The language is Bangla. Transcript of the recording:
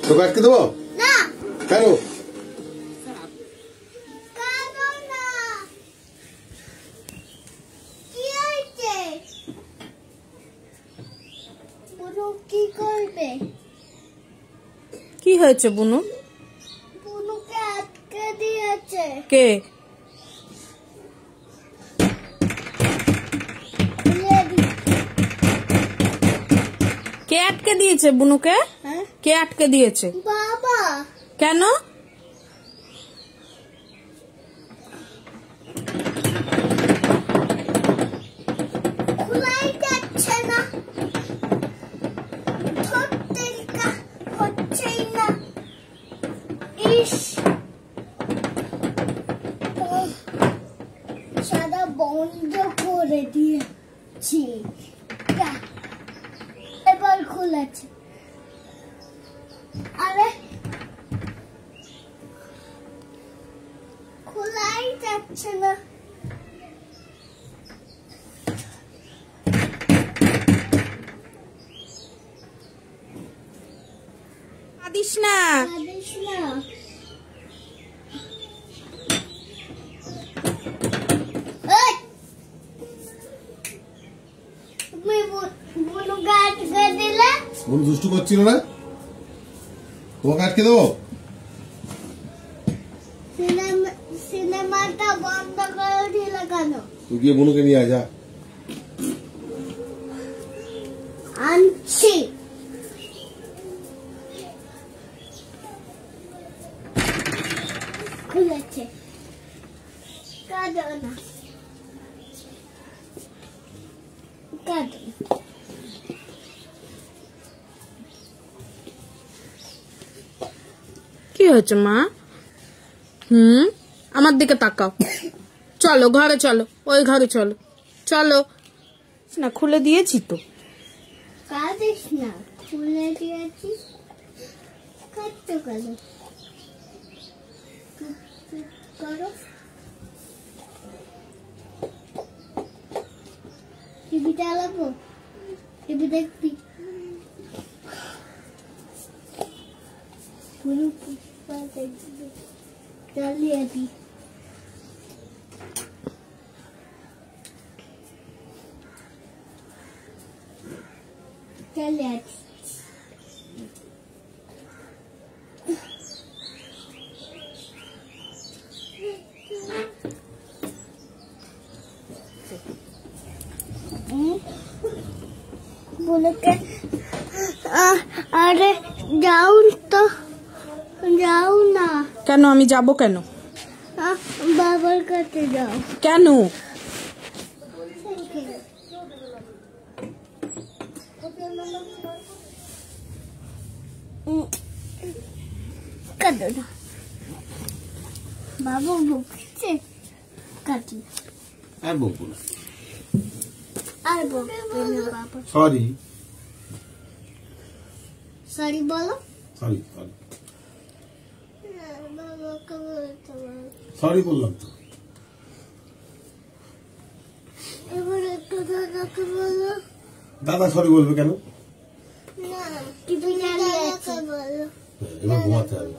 তোকে আটকে দেবো না কেন? কি করবে? কি হয়েছে বুনু? বুনুকে আটকে দিয়েছে। কে? কে আটকে দিয়েছে বুনুকে? কে আটকে দিয়েছে? বাবা। কেন? খোলাই যাচ্ছে না, হচ্ছেই না। ইস, সারা বন্ধ করে দিয়েছি। এবার খুলেছে। আরে খোলাই যাচ্ছে না। কাঁদিস না। কাঁদিস না। এই, তুমি বুনুকে আটকে দিলে। বুনু দুষ্টু করছিল না, তোমাকে আটকে দেবো? সিনেমাটা বন্ধ করে দিলে কেন? তুই গিয়ে বুনুকে নিয়ে আয়, যা। আনছি। খুলেছে। কাঁদো না, কাঁদো না। কি হয়েছে মা? আমার দিকে তাকাও। চলো ঘরে চলো, ওই ঘরে চলো। চলো না, খুলে দিয়েছি তো। কাঁদিস না, খুলে দিয়েছি। কাঁদতে কেন? করো। টিভি চালাবো, টিভি দেখবি। চালিয়ে দি। চালিয়ে দি। বুনুকে আরে যাও তো, যাও না। কেন? আমি যাব কেন? বাবার কাছে যাও। কেন? কাঁদো না, বাবা বকছে। কাঁদো না, আর বকবো না। আর বকবে না বাবা। সরি সরি বলো। সরি সরি বাবাকে বলতে বলো। সরি বললাম তো। এবার একটু দাদাকে বলো। দাদা সরি বলবে কেন? না, টিভি চালিয়ে আছে বলো। এবার ঘুমাতে হবে।